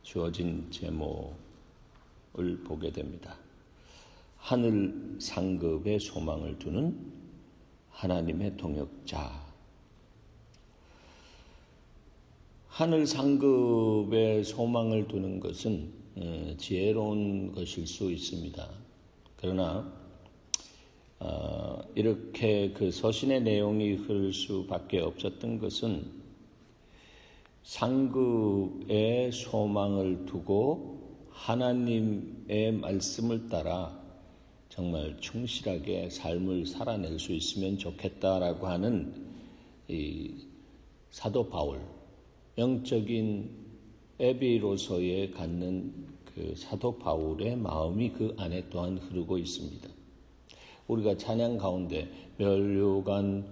주어진 제목을 보게 됩니다. 하늘 상급에 소망을 두는 하나님의 동역자. 하늘 상급에 소망을 두는 것은 지혜로운 것일 수 있습니다. 그러나 이렇게 그 서신의 내용이 흐를 수밖에 없었던 것은 상급에 소망을 두고 하나님의 말씀을 따라 정말 충실하게 삶을 살아낼 수 있으면 좋겠다라고 하는 이 사도 바울, 영적인 애비로서의 갖는 그 사도 바울의 마음이 그 안에 또한 흐르고 있습니다. 우리가 찬양 가운데 멸류관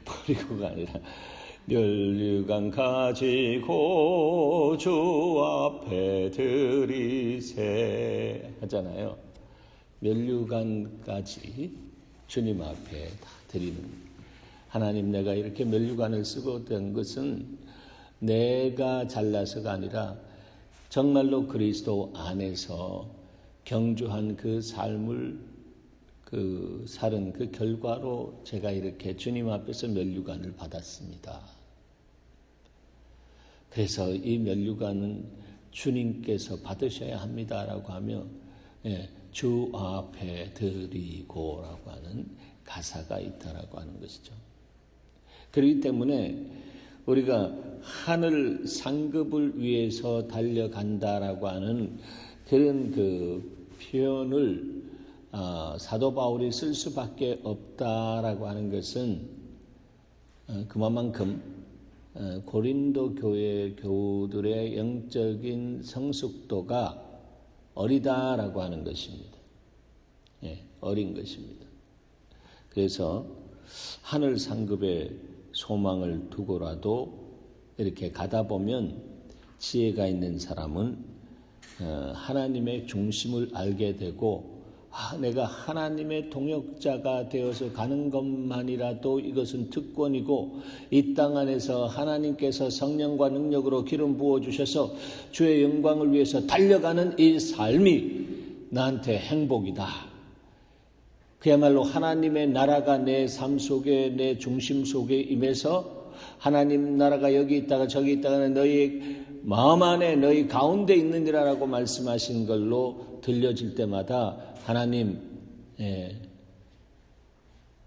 버리고가 아니라 멸류관 가지고 주 앞에 드리세 하잖아요. 멸류관까지 주님 앞에 다 드리는. 하나님, 내가 이렇게 멸류관을 쓰고 된 것은 내가 잘나서가 아니라 정말로 그리스도 안에서 경주한 그 삶을 살은 그 결과로 제가 이렇게 주님 앞에서 멸류관을 받았습니다. 그래서 이 멸류관은 주님께서 받으셔야 합니다라고 하며 주 앞에 드리고라고 하는 가사가 있다라고 하는 것이죠. 그렇기 때문에 우리가 하늘 상급을 위해서 달려간다라고 하는 그런 그 표현을 사도 바울이 쓸 수밖에 없다라고 하는 것은 그만큼 고린도 교회 교우들의 영적인 성숙도가 어리다라고 하는 것입니다. 어린 것입니다. 그래서 하늘 상급에 소망을 두고라도 이렇게 가다 보면 지혜가 있는 사람은 하나님의 중심을 알게 되고 내가 하나님의 동역자가 되어서 가는 것만이라도 이것은 특권이고 이 땅 안에서 하나님께서 성령과 능력으로 기름 부어주셔서 주의 영광을 위해서 달려가는 이 삶이 나한테 행복이다. 그야말로 하나님의 나라가 내 삶 속에 내 중심 속에 임해서 하나님 나라가 여기 있다가 저기 있다가 너희 마음 안에 너희 가운데 있느니라라고 말씀하신 걸로 들려질 때마다 하나님,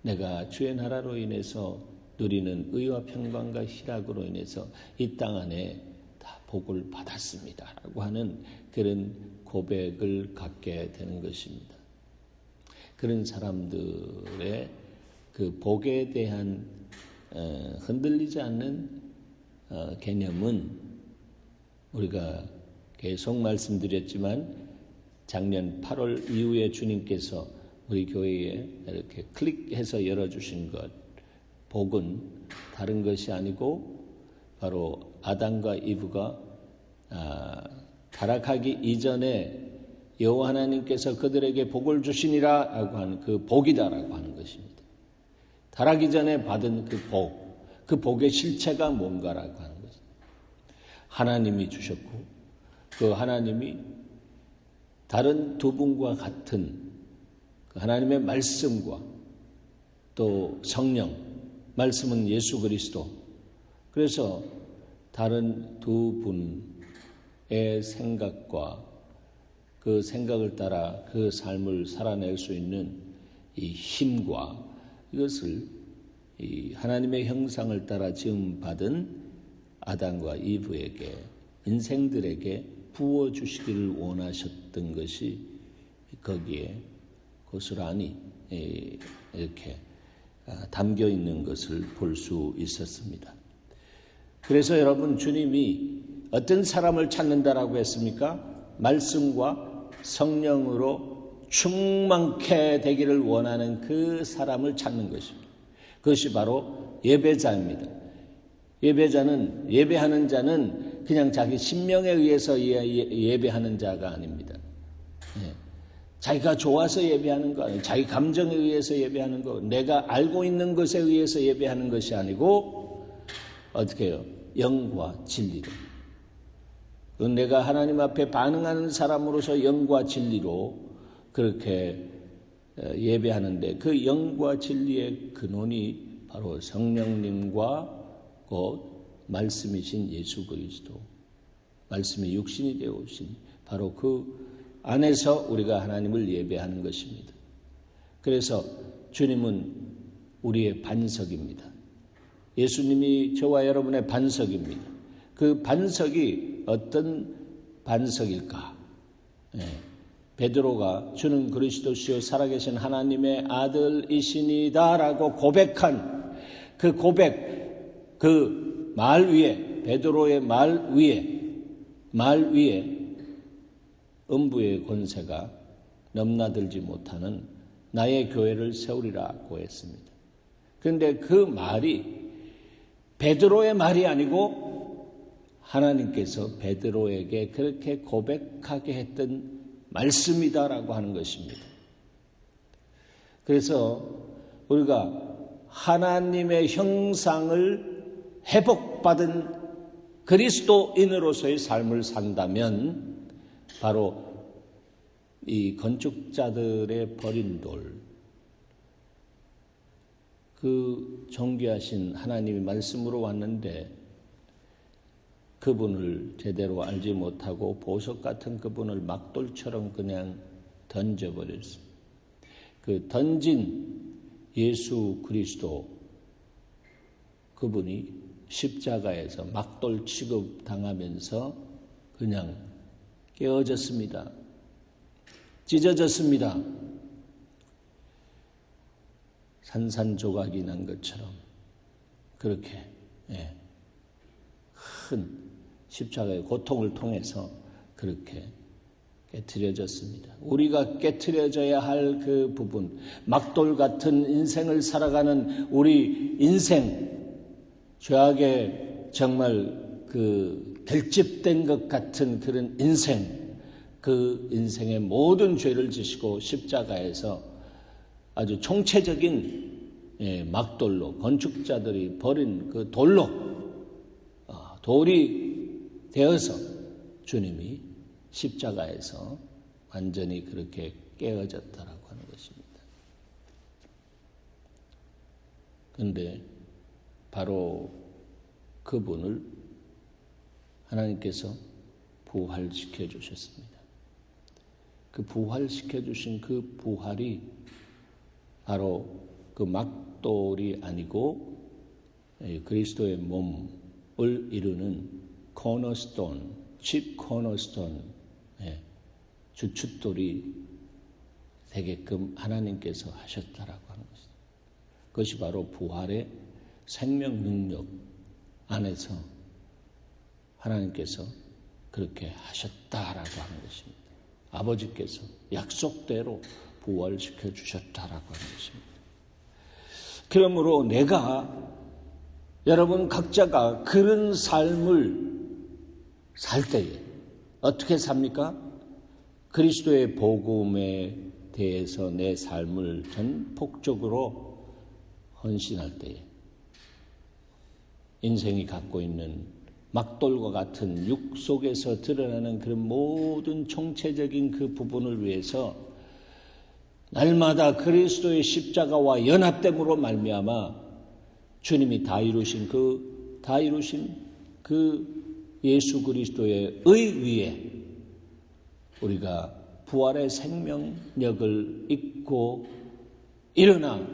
내가 주의 나라로 인해서 누리는 의와 평강과 희락으로 인해서 이 땅 안에 다 복을 받았습니다 라고 하는 그런 고백을 갖게 되는 것입니다. 그런 사람들의 그 복에 대한 흔들리지 않는 개념은 우리가 계속 말씀드렸지만 작년 8월 이후에 주님께서 우리 교회에 이렇게 클릭해서 열어주신 것, 복은 다른 것이 아니고 바로 아담과 이브가 타락하기 이전에 여호와 하나님께서 그들에게 복을 주시니라 라고 하는 그 복이다라고 하는 것입니다. 타락이 전에 받은 그 복, 그 복의 실체가 뭔가라고 하는 것입니다. 하나님이 주셨고 그 하나님이 다른 두 분과 같은 그 하나님의 말씀과 또 성령, 말씀은 예수 그리스도. 그래서 다른 두 분의 생각과 그 생각을 따라 그 삶을 살아낼 수 있는 이 힘과 이것을 이 하나님의 형상을 따라 지음받은 아담과 이브에게, 인생들에게 부어주시기를 원하셨던 것이 거기에 고스란히 이렇게 담겨 있는 것을 볼 수 있었습니다. 그래서 여러분, 주님이 어떤 사람을 찾는다라고 했습니까? 말씀과 성령으로 충만케 되기를 원하는 그 사람을 찾는 것입니다. 그것이 바로 예배자입니다. 예배하는 자는 그냥 자기 신명에 의해서 예배하는 자가 아닙니다. 자기가 좋아서 예배하는 거 아니에요. 자기 감정에 의해서 예배하는 거, 내가 알고 있는 것에 의해서 예배하는 것이 아니고 어떻게 해요? 영과 진리로. 내가 하나님 앞에 반응하는 사람으로서 영과 진리로 그렇게 예배하는데 그 영과 진리의 근원이 바로 성령님과 곧 말씀이신 예수 그리스도, 말씀이 육신이 되어 오신 바로 그 안에서 우리가 하나님을 예배하는 것입니다. 그래서 주님은 우리의 반석입니다. 예수님이 저와 여러분의 반석입니다. 그 반석이 어떤 반석일까? 베드로가 주는 그리스도시요 살아계신 하나님의 아들이시니다라고 고백한 그 고백, 그 말 위에, 베드로의 말 위에 음부의 권세가 넘나들지 못하는 나의 교회를 세우리라고 했습니다. 그런데 그 말이 베드로의 말이 아니고 하나님께서 베드로에게 그렇게 고백하게 했던 말씀이다라고 하는 것입니다. 그래서 우리가 하나님의 형상을 회복받은 그리스도인으로서의 삶을 산다면 바로 이 건축자들의 버린 돌, 그 존귀하신 하나님의 말씀으로 왔는데 그분을 제대로 알지 못하고 보석 같은 그분을 막돌처럼 그냥 던져버렸습니다. 그 던진 예수 그리스도 그분이 십자가에서 막돌 취급당하면서 그냥 깨어졌습니다. 찢어졌습니다. 산산조각이 난 것처럼 그렇게 큰 십자가의 고통을 통해서 그렇게 깨트려졌습니다. 우리가 깨트려져야 할 그 부분, 막돌 같은 인생을 살아가는 우리 인생, 죄악에 정말 그 결집된 것 같은 그런 인생, 그 인생의 모든 죄를 지시고 십자가에서 아주 총체적인 막돌로 건축자들이 버린 그 돌로 돌이 되어서 주님이 십자가에서 완전히 그렇게 깨어졌다라고 하는 것입니다. 그런데 바로 그분을 하나님께서 부활시켜 주셨습니다. 그 부활시켜 주신 그 부활이 바로 그 막돌이 아니고 그리스도의 몸을 이루는 코너스톤, 칩 코너스톤, 주춧돌이 되게끔 하나님께서 하셨다라고 하는 것입니다. 그것이 바로 부활의 생명 능력 안에서 하나님께서 그렇게 하셨다라고 하는 것입니다. 아버지께서 약속대로 부활시켜 주셨다라고 하는 것입니다. 그러므로 내가 여러분 각자가 그런 삶을 살 때에 어떻게 삽니까? 그리스도의 복음에 대해서 내 삶을 전폭적으로 헌신할 때에 인생이 갖고 있는 막돌과 같은 육 속에서 드러나는 그런 모든 총체적인 그 부분을 위해서 날마다 그리스도의 십자가와 연합됨으로 말미암아 주님이 다 이루신 그 예수 그리스도의 의 위에 우리가 부활의 생명력을 잊고 일어나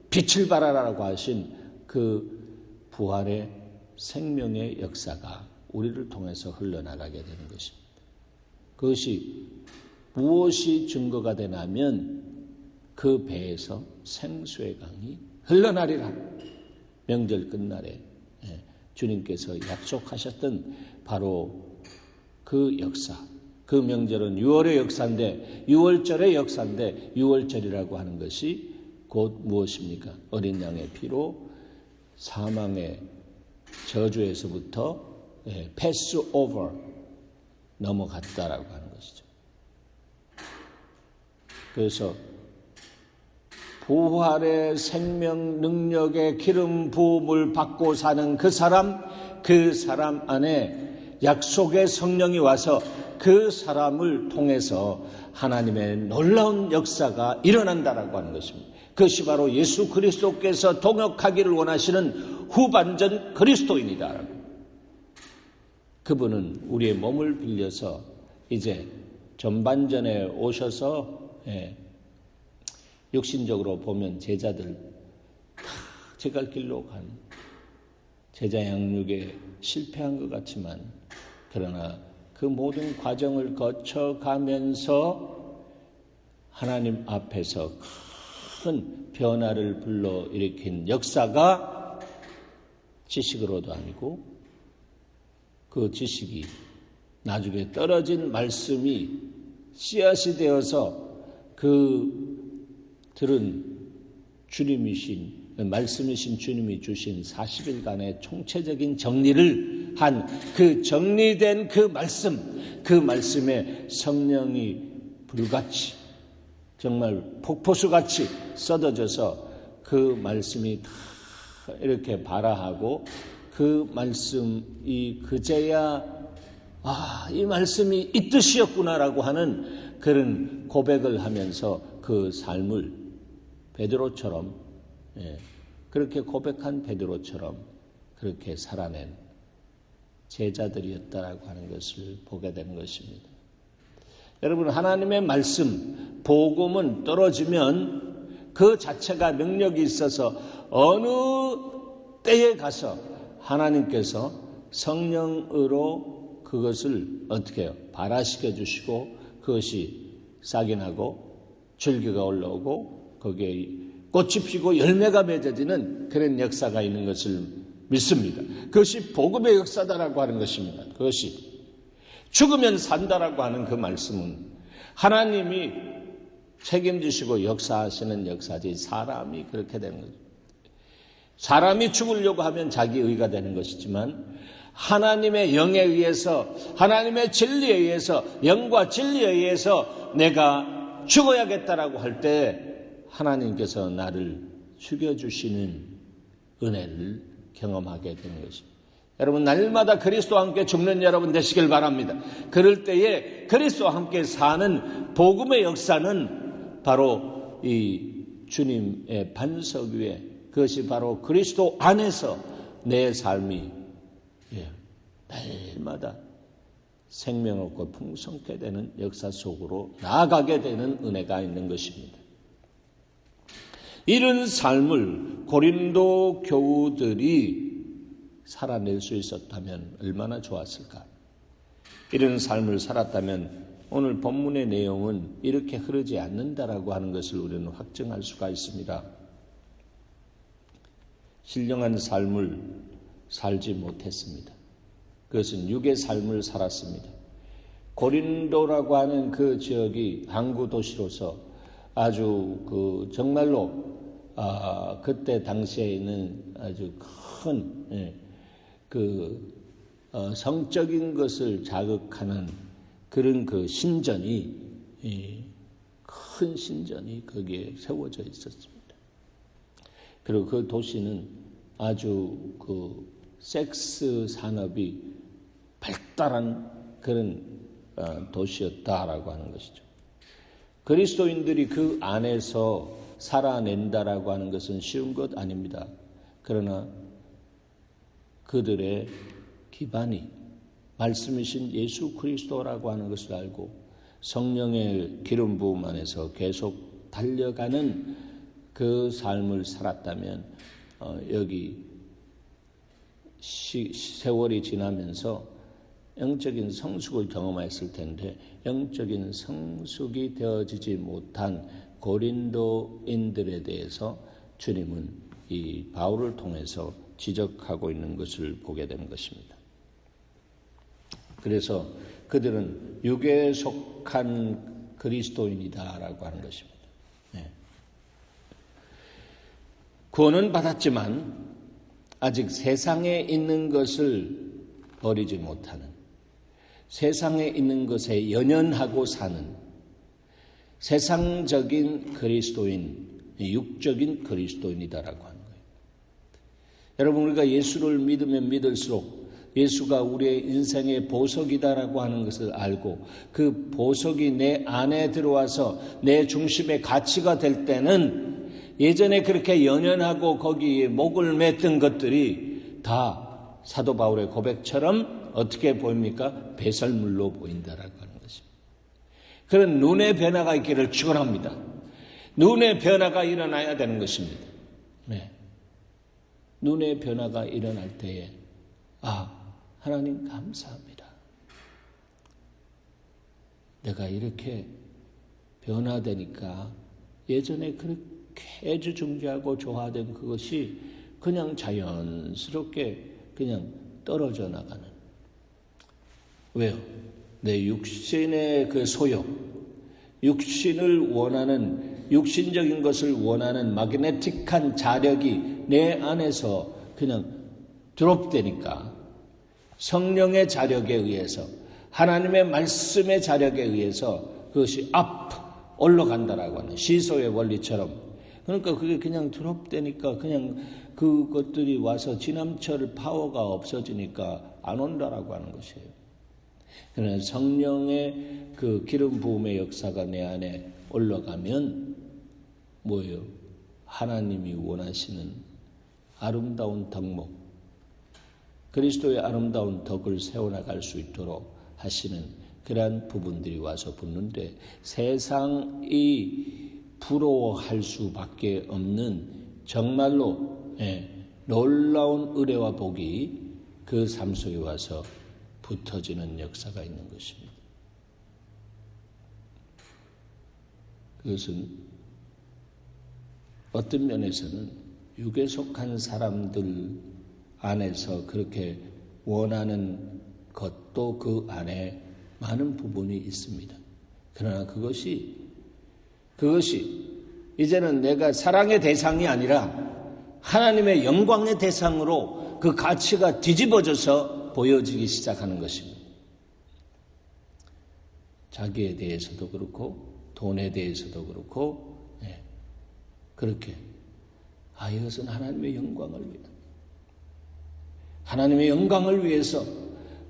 빛을 발하라고 하신 그 부활의 생명의 역사가 우리를 통해서 흘러나가게 되는 것입니다. 그것이 무엇이 증거가 되냐면 그 배에서 생수의 강이 흘러나리라. 명절 끝날에 주님께서 약속하셨던 바로 그 역사, 그 명절은 6월의 역사인데 6월절의 역사인데 6월절이라고 하는 것이 곧 무엇입니까? 어린 양의 피로 사망의 저주에서부터 패스 오버 넘어갔다라고 하는 것이죠. 그래서 부활의 생명 능력의 기름 부음을 받고 사는 그 사람 안에 약속의 성령이 와서 그 사람을 통해서 하나님의 놀라운 역사가 일어난다라고 하는 것입니다. 그것이 바로 예수 그리스도께서 동역하기를 원하시는 후반전 그리스도인이다. 그분은 우리의 몸을 빌려서 이제 전반전에 오셔서 육신적으로 보면 제자들 다 제갈 길로 간 제자 양육에 실패한 것 같지만 그러나 그 모든 과정을 거쳐가면서 하나님 앞에서 큰 변화를 불러일으킨 역사가 지식으로도 아니고 그 지식이 나중에 떨어진 말씀이 씨앗이 되어서 그 들은 주님이신 말씀이신 주님이 주신 40일간의 총체적인 정리를 한 그 정리된 그 말씀에 성령이 불같이 정말 폭포수같이 쏟아져서 그 말씀이 다 이렇게 발화하고 그 말씀이 그제야 이 말씀이 이 뜻이었구나라고 하는 그런 고백을 하면서 그 삶을 베드로처럼 그렇게 고백한 베드로처럼 그렇게 살아낸 제자들이었다라고 하는 것을 보게 되는 것입니다. 여러분, 하나님의 말씀, 복음은 떨어지면 그 자체가 능력이 있어서 어느 때에 가서 하나님께서 성령으로 그것을 어떻게 해요? 발화시켜 주시고 그것이 싹이 나고 줄기가 올라오고 거기에 꽃이 피고 열매가 맺어지는 그런 역사가 있는 것을 믿습니다. 그것이 복음의 역사다라고 하는 것입니다. 그것이 죽으면 산다라고 하는 그 말씀은 하나님이 책임지시고 역사하시는 역사지 사람이 그렇게 되는 거죠. 사람이 죽으려고 하면 자기 의가 되는 것이지만 하나님의 영에 의해서 하나님의 진리에 의해서 영과 진리에 의해서 내가 죽어야겠다라고 할 때 하나님께서 나를 죽여주시는 은혜를 경험하게 되는 것입니다. 여러분, 날마다 그리스도와 함께 죽는 여러분 되시길 바랍니다. 그럴 때에 그리스도와 함께 사는 복음의 역사는 바로 이 주님의 반석 위에 그것이 바로 그리스도 안에서 내 삶이 날마다 생명 없고 풍성케 되는 역사 속으로 나아가게 되는 은혜가 있는 것입니다. 이런 삶을 고린도 교우들이 살아낼 수 있었다면 얼마나 좋았을까? 이런 삶을 살았다면 오늘 본문의 내용은 이렇게 흐르지 않는다라고 하는 것을 우리는 확증할 수가 있습니다. 신령한 삶을 살지 못했습니다. 그것은 육의 삶을 살았습니다. 고린도라고 하는 그 지역이 항구 도시로서 아주 정말로 그때 당시에는 아주 큰 성적인 것을 자극하는 그런 그 신전이 큰 신전이 거기에 세워져 있었습니다. 그리고 그 도시는 아주 섹스 산업이 발달한 그런 도시였다라고 하는 것이죠. 그리스도인들이 그 안에서 살아낸다라고 하는 것은 쉬운 것 아닙니다. 그러나 그들의 기반이 말씀이신 예수 그리스도라고 하는 것을 알고 성령의 기름 부음 안에서 계속 달려가는 그 삶을 살았다면 여기 세월이 지나면서 영적인 성숙을 경험했을 텐데 영적인 성숙이 되어지지 못한 고린도인들에 대해서 주님은 이 바울을 통해서 지적하고 있는 것을 보게 되는 것입니다. 그래서 그들은 육에 속한 그리스도인이다라고 하는 것입니다. 구원은 받았지만 아직 세상에 있는 것을 버리지 못하는, 세상에 있는 것에 연연하고 사는 세상적인 그리스도인, 육적인 그리스도인이다라고 하는 거예요. 여러분, 우리가 예수를 믿으면 믿을수록 예수가 우리의 인생의 보석이다라고 하는 것을 알고 그 보석이 내 안에 들어와서 내 중심의 가치가 될 때는 예전에 그렇게 연연하고 거기에 목을 맸던 것들이 다 사도 바울의 고백처럼 어떻게 보입니까? 배설물로 보인다라고 하는 것입니다. 그런 눈의 변화가 있기를 축원합니다. 눈의 변화가 일어나야 되는 것입니다. 네. 눈의 변화가 일어날 때에 하나님 감사합니다. 내가 이렇게 변화되니까 예전에 그렇게 애지중지하고 좋아하던 그것이 그냥 자연스럽게 그냥 떨어져 나가는. 왜요? 내 육신의 그 소욕, 육신을 원하는, 육신적인 것을 원하는 마그네틱한 자력이 내 안에서 그냥 드롭되니까 성령의 자력에 의해서, 하나님의 말씀의 자력에 의해서 그것이 올라간다라고 하는 시소의 원리처럼. 그러니까 그게 그냥 드롭되니까 그냥 그것들이 와서 지남철 파워가 없어지니까 안 온다라고 하는 것이에요. 그러나 성령의 그 기름 부음의 역사가 내 안에 올라가면 뭐예요? 하나님이 원하시는 아름다운 덕목, 그리스도의 아름다운 덕을 세워나갈 수 있도록 하시는 그러한 부분들이 와서 붙는데, 세상이 부러워할 수밖에 없는 정말로 놀라운 은혜와 복이 그 삶 속에 와서 붙어지는 역사가 있는 것입니다. 그것은 어떤 면에서는 육에 속한 사람들 안에서 그렇게 원하는 것도 그 안에 많은 부분이 있습니다. 그러나 그것이 이제는 내가 사랑의 대상이 아니라 하나님의 영광의 대상으로 그 가치가 뒤집어져서 보여지기 시작하는 것입니다. 자기에 대해서도 그렇고 돈에 대해서도 그렇고 그렇게 이것은 하나님의 영광을 위해, 하나님의 영광을 위해서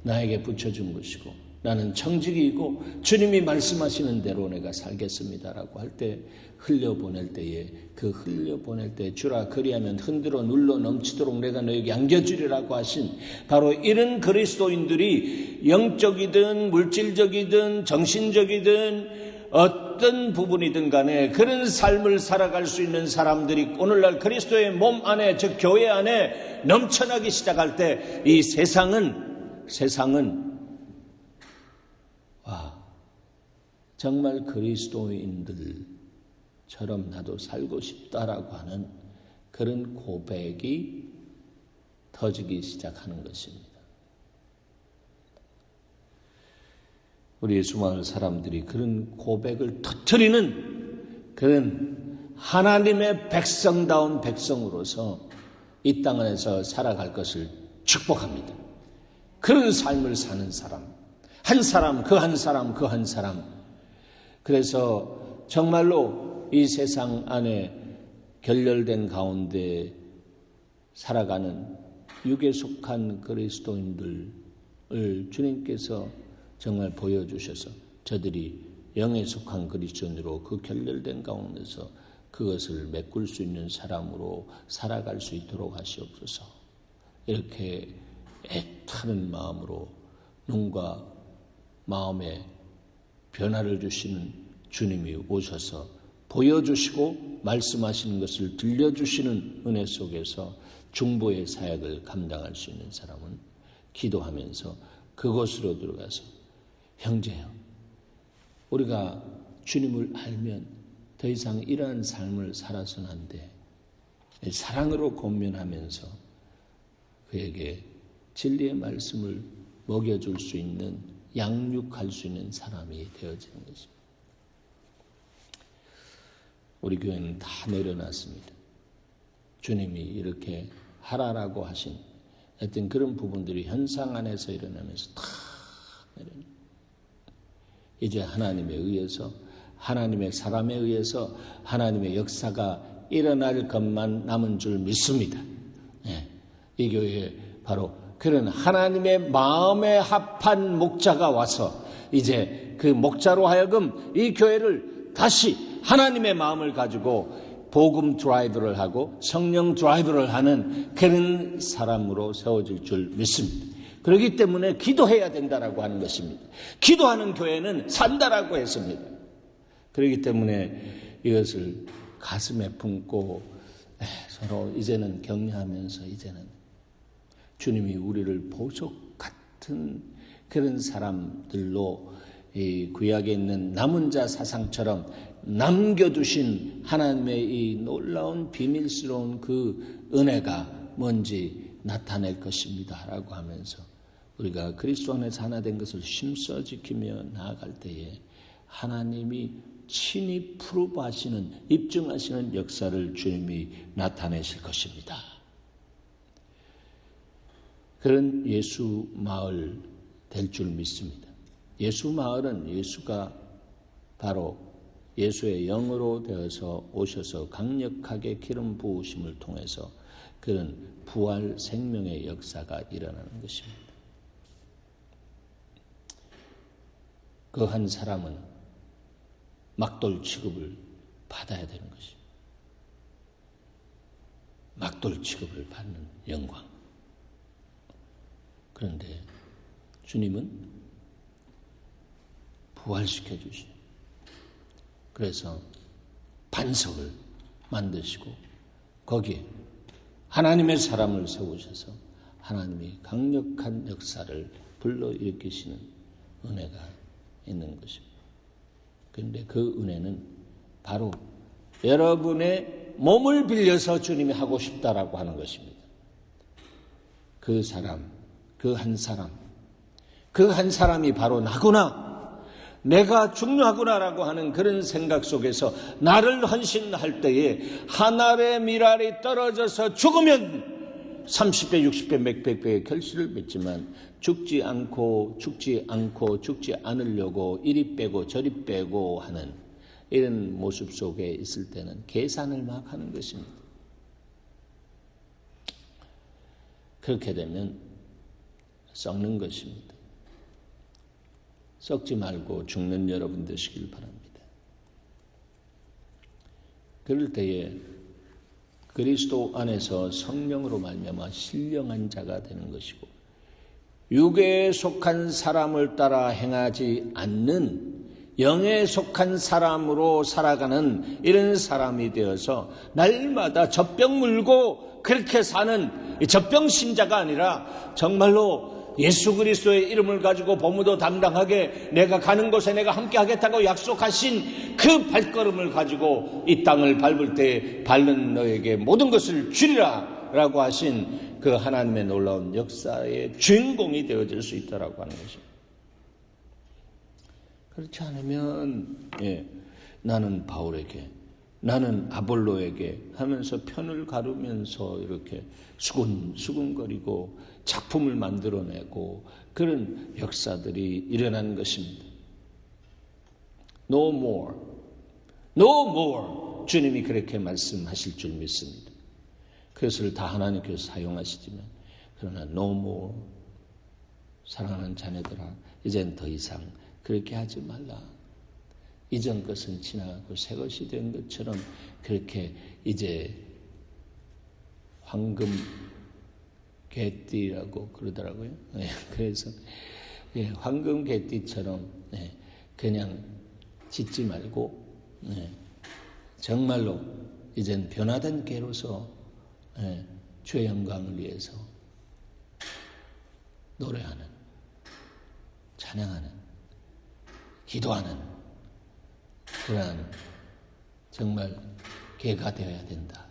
나에게 붙여준 것이고 나는 청직이고 주님이 말씀하시는 대로 내가 살겠습니다라고 할 때, 흘려보낼 때에 그 흘려보낼 때 주라 그리하면 흔들어 눌러 넘치도록 내가 너에게 안겨주리라고 하신 바로 이런 그리스도인들이 영적이든 물질적이든 정신적이든 어떤 부분이든 간에 그런 삶을 살아갈 수 있는 사람들이 오늘날 그리스도의 몸 안에, 즉 교회 안에 넘쳐나기 시작할 때 이 세상은 정말 그리스도인들처럼 나도 살고 싶다라고 하는 그런 고백이 터지기 시작하는 것입니다. 우리의 수많은 사람들이 그런 고백을 터뜨리는 그런 하나님의 백성다운 백성으로서 이 땅 안에서 살아갈 것을 축복합니다. 그런 삶을 사는 사람, 한 사람, 그 한 사람, 그 한 사람. 그래서 정말로 이 세상 안에 결렬된 가운데 살아가는 육에 속한 그리스도인들을 주님께서 정말 보여주셔서 저들이 영에 속한 그리스도인으로 그 결렬된 가운데서 그것을 메꿀 수 있는 사람으로 살아갈 수 있도록 하시옵소서. 이렇게 애타는 마음으로 눈과 마음에 변화를 주시는 주님이 오셔서 보여주시고 말씀하시는 것을 들려주시는 은혜 속에서 중보의 사역을 감당할 수 있는 사람은 기도하면서 그곳으로 들어가서, 형제요, 우리가 주님을 알면 더 이상 이러한 삶을 살아서는 안 돼. 사랑으로 권면하면서 그에게 진리의 말씀을 먹여줄 수 있는, 양육할 수 있는 사람이 되어지는 것입니다. 우리 교회는 다 내려놨습니다. 주님이 이렇게 하라라고 하신 어떤 그런 부분들이 현상 안에서 일어나면서 다 내려놔. 이제 하나님에 의해서, 하나님의 사람에 의해서 하나님의 역사가 일어날 것만 남은 줄 믿습니다. 이 교회에 바로 그런 하나님의 마음에 합한 목자가 와서 이제 그 목자로 하여금 이 교회를 다시 하나님의 마음을 가지고 복음 드라이브를 하고 성령 드라이브를 하는 그런 사람으로 세워질 줄 믿습니다. 그렇기 때문에 기도해야 된다라고 하는 것입니다. 기도하는 교회는 산다라고 했습니다. 그렇기 때문에 이것을 가슴에 품고 서로 이제는 격려하면서 이제는 주님이 우리를 보석 같은 그런 사람들로 이 구약에 있는 남은 자 사상처럼 남겨두신 하나님의 이 놀라운 비밀스러운 그 은혜가 뭔지 나타낼 것입니다 라고 하면서 우리가 그리스도 안에서 하나 된 것을 힘써 지키며 나아갈 때에 하나님이 친히 프루브하시는 입증하시는 역사를 주님이 나타내실 것입니다. 그런 예수 마을 될 줄 믿습니다. 예수 마을은 예수가 바로 예수의 영으로 되어서 오셔서 강력하게 기름 부으심을 통해서 그런 부활 생명의 역사가 일어나는 것입니다. 그 한 사람은 막돌 취급을 받아야 되는 것입니다. 막돌 취급을 받는 영광. 그런데 주님은 부활시켜 주시고 그래서 반석을 만드시고 거기에 하나님의 사람을 세우셔서 하나님이 강력한 역사를 불러일으키시는 은혜가 있는 것입니다. 그런데 그 은혜는 바로 여러분의 몸을 빌려서 주님이 하고 싶다라고 하는 것입니다. 그 사람, 그 한 사람, 그 한 사람이 바로 나구나. 내가 중요하구나라고 하는 그런 생각 속에서 나를 헌신할 때에 한 알의 밀알이 떨어져서 죽으면 30배, 60배, 몇백 배의 결실을 맺지만 죽지 않으려고 이리 빼고 저리 빼고 하는 이런 모습 속에 있을 때는 계산을 막 하는 것입니다. 그렇게 되면 썩는 것입니다. 썩지 말고 죽는 여러분 되시길 바랍니다. 그럴 때에 그리스도 안에서 성령으로 말미암아 신령한 자가 되는 것이고 육에 속한 사람을 따라 행하지 않는 영에 속한 사람으로 살아가는 이런 사람이 되어서 날마다 젖병 물고 그렇게 사는 젖병 신자가 아니라 정말로 예수 그리스도의 이름을 가지고 보무도 담당하게 내가 가는 곳에 내가 함께 하겠다고 약속하신 그 발걸음을 가지고 이 땅을 밟을 때 밟는 너에게 모든 것을 주리라 라고 하신 그 하나님의 놀라운 역사의 주인공이 되어질 수 있다라고 하는 것입니다. 그렇지 않으면 나는 바울에게 나는 아볼로에게 하면서 편을 가르면서 이렇게 수근수근거리고 작품을 만들어내고 그런 역사들이 일어나는 것입니다. No more. No more. 주님이 그렇게 말씀하실 줄 믿습니다. 그것을 다 하나님께서 사용하시지만 그러나 no more. 사랑하는 자녀들아 이젠 더 이상 그렇게 하지 말라. 이전 것은 지나가고 새 것이 된 것처럼 그렇게 이제 황금 개띠라고 그러더라고요. 그래서 황금 개띠처럼 그냥 짓지 말고 정말로 이젠 변화된 개로서 주의 영광을 위해서 노래하는, 찬양하는, 기도하는 그러한 정말 개가 되어야 된다.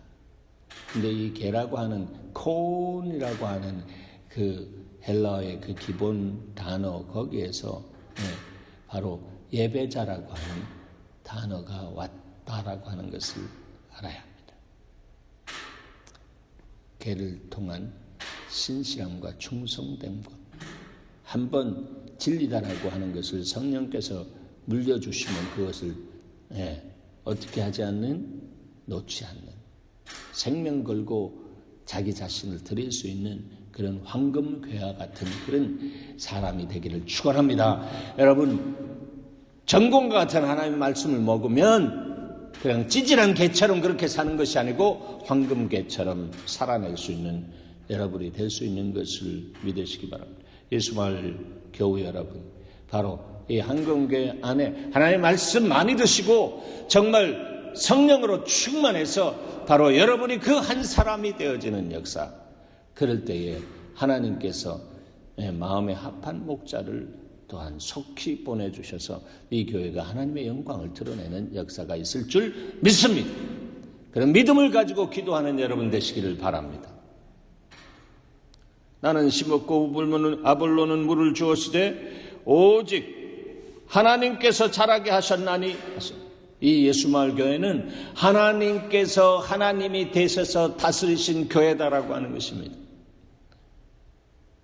근데 이 개라고 하는 콘이라고 하는 그 헬라어의 그 기본 단어 거기에서 바로 예배자라고 하는 단어가 왔다라고 하는 것을 알아야 합니다. 개를 통한 신실함과 충성됨과 한번 진리다라고 하는 것을 성령께서 물려주시면 그것을 어떻게 하지 않는, 놓지 않는 생명 걸고 자기 자신을 드릴 수 있는 그런 황금괴와 같은 그런 사람이 되기를 축원합니다. 여러분, 전공과 같은 하나님의 말씀을 먹으면 그냥 찌질한 개처럼 그렇게 사는 것이 아니고 황금괴처럼 살아낼 수 있는 여러분이 될 수 있는 것을 믿으시기 바랍니다. 예수마을 교우 여러분, 바로 이 황금괴 안에 하나님의 말씀 많이 드시고 정말 성령으로 충만해서 바로 여러분이 그 한 사람이 되어지는 역사, 그럴 때에 하나님께서 마음에 합한 목자를 또한 속히 보내주셔서 이 교회가 하나님의 영광을 드러내는 역사가 있을 줄 믿습니다. 그런 믿음을 가지고 기도하는 여러분 되시기를 바랍니다. 나는 심었고 아볼로는 물을 주었으되 오직 하나님께서 자라게 하셨나니. 이 예수마을 교회는 하나님이 되셔서 다스리신 교회다라고 하는 것입니다.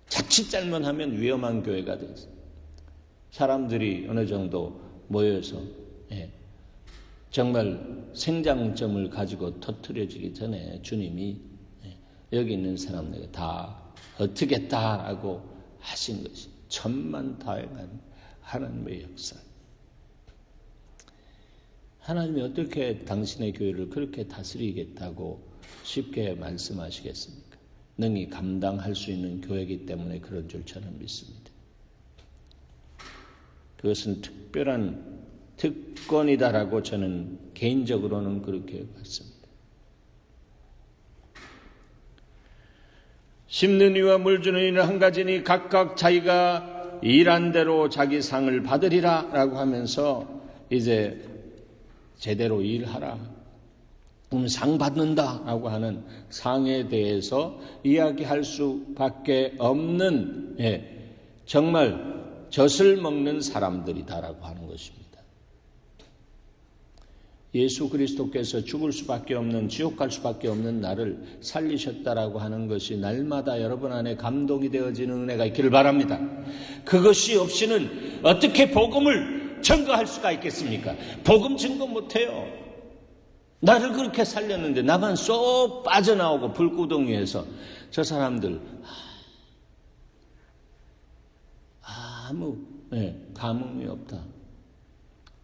자칫 잘못하면 위험한 교회가 되었어요. 사람들이 어느 정도 모여서 정말 생장점을 가지고 터뜨려지기 전에 주님이 여기 있는 사람들에게 다 어떻겠다라고 하신 것이 천만다행한 하나님의 역사. 하나님이 어떻게 당신의 교회를 그렇게 다스리겠다고 쉽게 말씀하시겠습니까? 능히 감당할 수 있는 교회이기 때문에 그런 줄 저는 믿습니다. 그것은 특별한 특권이다라고 저는 개인적으로는 그렇게 봤습니다. 심는 이와 물 주는 이는 한 가지니 각각 자기가 일한 대로 자기 상을 받으리라 라고 하면서 이제 제대로 일하라, 상 받는다 라고 하는 상에 대해서 이야기할 수밖에 없는 정말 젖을 먹는 사람들이다라고 하는 것입니다. 예수 그리스도께서 죽을 수밖에 없는, 지옥 갈 수밖에 없는 나를 살리셨다라고 하는 것이 날마다 여러분 안에 감동이 되어지는 은혜가 있기를 바랍니다. 그것이 없이는 어떻게 복음을 증거할 수가 있겠습니까? 복음 증거 못해요. 나를 그렇게 살렸는데 나만 쏙 빠져나오고 불구덩이에서 저 사람들 아무 감흥이 없다.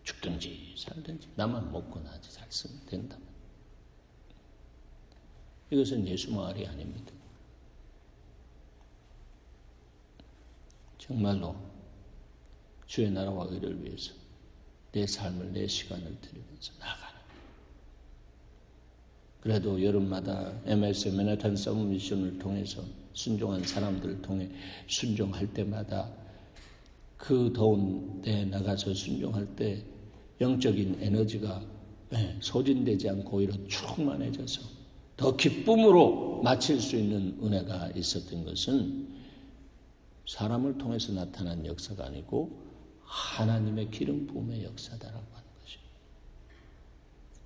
죽든지 살든지 나만 먹고 나지 잘 쓰면 된다. 이것은 예수 말이 아닙니다. 정말로 주의 나라와 의를 위해서 내 삶을, 내 시간을 드리면서 나아가는. 그래도 여름마다 MS 맨해튼 서브 미션을 통해서 순종한 사람들을 통해 순종할 때마다 그 더운 데에 나가서 순종할 때 영적인 에너지가 소진되지 않고 오히려 충만해져서 더 기쁨으로 마칠 수 있는 은혜가 있었던 것은 사람을 통해서 나타난 역사가 아니고 하나님의 기름 부음의 역사다라고 하는 것입니다.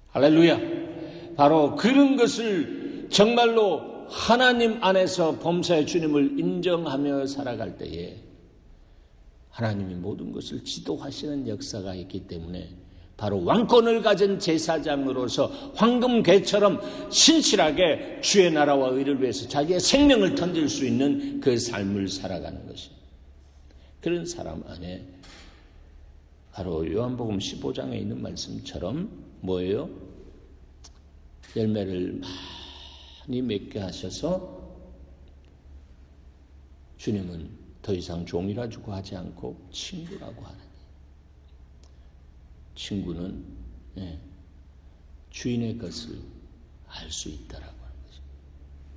할렐루야. 바로 그런 것을 정말로 하나님 안에서 범사의 주님을 인정하며 살아갈 때에 하나님이 모든 것을 지도하시는 역사가 있기 때문에 바로 왕권을 가진 제사장으로서 황금괴처럼 신실하게 주의 나라와 의를 위해서 자기의 생명을 던질 수 있는 그 삶을 살아가는 것입니다. 그런 사람 안에 바로 요한복음 15장에 있는 말씀처럼 뭐예요? 열매를 많이 맺게 하셔서 주님은 더 이상 종이라 주고 하지 않고 친구라고 하는, 친구는 주인의 것을 알 수 있다라고 하는 것입니다.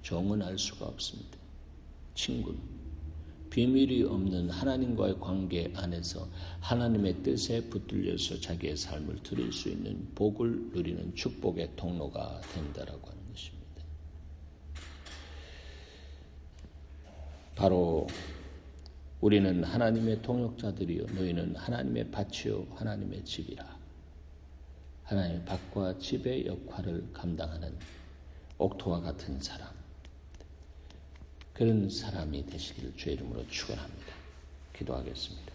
종은 알 수가 없습니다. 친구는 비밀이 없는 하나님과의 관계 안에서 하나님의 뜻에 붙들려서 자기의 삶을 드릴 수 있는 복을 누리는 축복의 통로가 된다라고 하는 것입니다. 바로 우리는 하나님의 통역자들이요 너희는 하나님의 밭이요 하나님의 집이라. 하나님의 밭과 집의 역할을 감당하는 옥토와 같은 사람, 그런 사람이 되시기를 주의 이름으로 축원합니다. 기도하겠습니다.